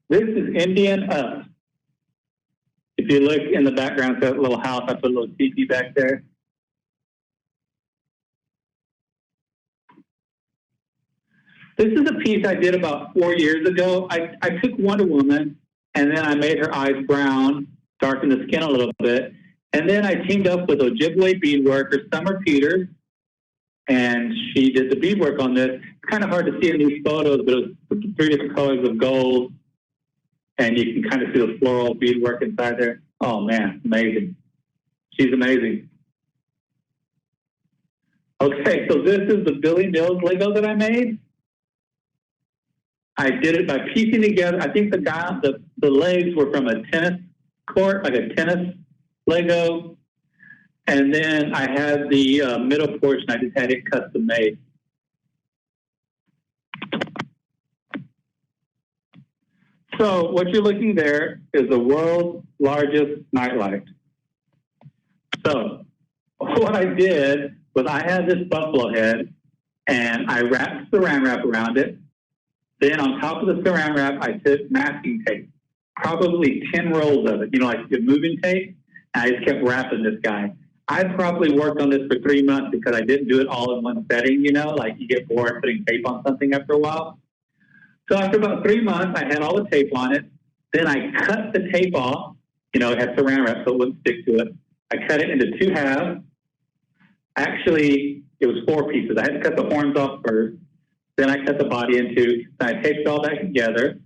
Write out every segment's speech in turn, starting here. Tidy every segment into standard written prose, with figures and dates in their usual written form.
This is Indian Up. If you look in the background, that little house, I put a little teepee back there. This is a piece I did about 4 years ago. I took Wonder Woman, and then I made her eyes brown, darkened the skin a little bit, and then I teamed up with Ojibwe beadworker Summer Peters, and she did the beadwork on this. It's kind of hard to see in these photos, but it was 3 different colors of gold, and you can kind of see the floral beadwork inside there. Oh, man, amazing. She's amazing. Okay, so this is the Billy Mills Lego that I made. I did it by piecing together. I think the legs were from a tennis court, like a tennis Lego. And then I had the middle portion, I just had it custom made. So what you're looking there is the world's largest nightlight. So what I did was I had this buffalo head and I wrapped saran wrap around it. Then on top of the saran wrap, I put masking tape, probably 10 rolls of it, you know, like the moving tape. And I just kept wrapping this guy. I probably worked on this for 3 months because I didn't do it all in one setting, you know, like you get bored putting tape on something after a while. So after about 3 months, I had all the tape on it. Then I cut the tape off, you know, it had saran wrap so it wouldn't stick to it. I cut it into 2 halves. Actually, it was 4 pieces. I had to cut the horns off first. Then I cut the body in 2. Then I taped it all back together.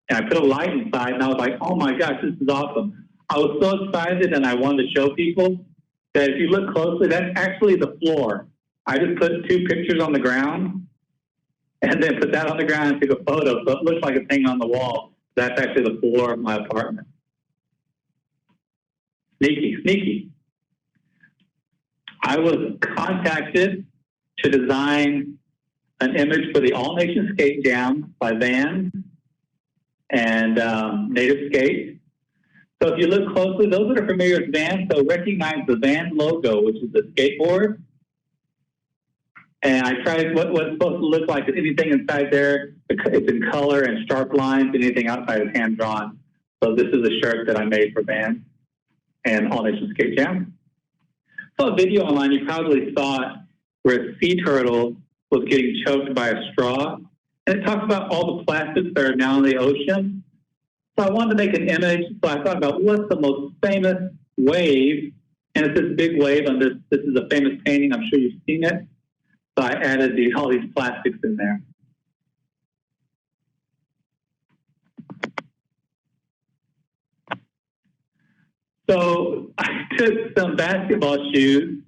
And I put a light inside, and I was like, oh my gosh, this is awesome. I was so excited, and I wanted to show people that if you look closely, that's actually the floor. I just put 2 pictures on the ground, and then put that on the ground and took a photo, so it looks like it's hanging on the wall. That's actually the floor of my apartment. Sneaky, sneaky. I was contacted to design an image for the All Nation Skate Jam by Vans and Native Skate. So if you look closely, those that are familiar with Vans, so recognize the Vans logo, which is the skateboard. And I tried what it's supposed to look like. Anything inside there, it's in color and sharp lines. Anything outside is hand drawn. So this is a shirt that I made for Vans and All Nation Skate Jam. So a video online, you probably saw it, where a sea turtle was getting choked by a straw. And it talks about all the plastics that are now in the ocean. So I wanted to make an image. So I thought about what's the most famous wave. And it's this big wave on this. This is a famous painting. I'm sure you've seen it. So I added all these plastics in there. So I took some basketball shoes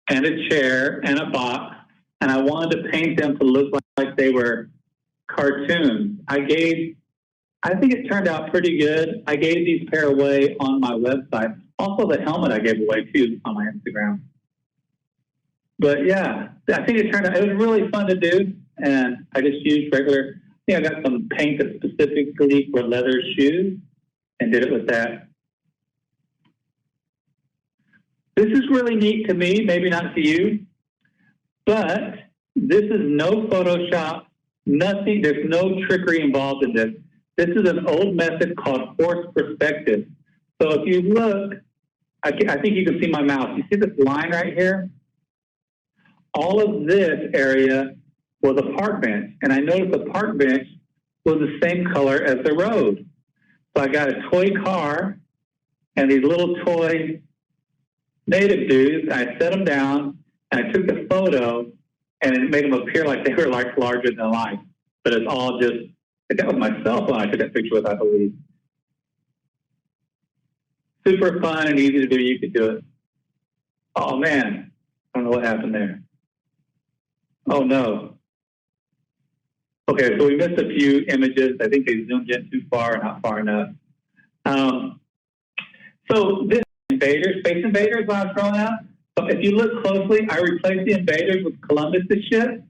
and a chair and a box, and I wanted to paint them to look like they were cartoons. I think it turned out pretty good. I gave these pair away on my website. Also the helmet I gave away too on my Instagram. But yeah, I think it was really fun to do, and I just used regular, I got some paint that's specifically for leather shoes and did it with that. This is really neat to me, maybe not to you, but this is no Photoshop, nothing, there's no trickery involved in this. This is an old method called forced perspective. So if you look, I think you can see my mouse. You see this line right here? All of this area was a park bench, and I noticed the park bench was the same color as the road. So I got a toy car and these little toy native dudes. I set them down, and I took the photo, and it made them appear like they were like larger than life. But it's all just, that was my cell phone I took that picture with, I believe. Super fun and easy to do. You could do it. Oh, man. I don't know what happened there. Oh, no. Okay, so we missed a few images. I think they zoomed in too far, not far enough. So this invaders, Space Invaders, when I was growing up. So if you look closely, I replaced the invaders with Columbus's ship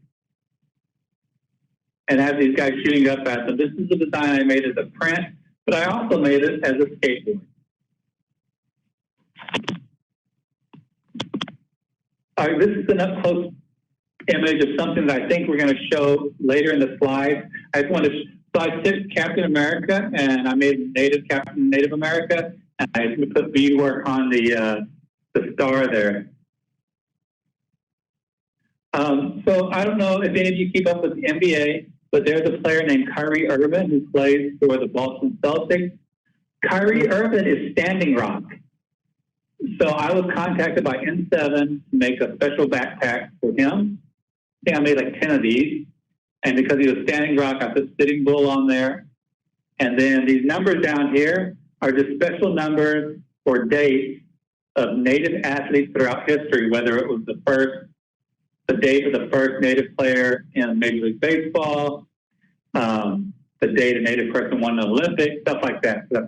and have these guys shooting up at them. This is the design I made as a print, but I also made it as a skateboard. All right, this is an up-close image of something that I think we're going to show later in the slides. I just want to So I took Captain America and I made Captain Native America, and I put beadwork on the star there. So I don't know if any of you keep up with the NBA, but there's a player named Kyrie Irving who plays for the Boston Celtics. Kyrie Irving is Standing Rock. So I was contacted by N7 to make a special backpack for him. I think I made like 10 of these. And because he was Standing Rock, I put Sitting Bull on there. And then these numbers down here are just special numbers or dates of Native athletes throughout history, whether it was the date of the first Native player in Major League Baseball, the date a Native person won the Olympics, stuff like that. So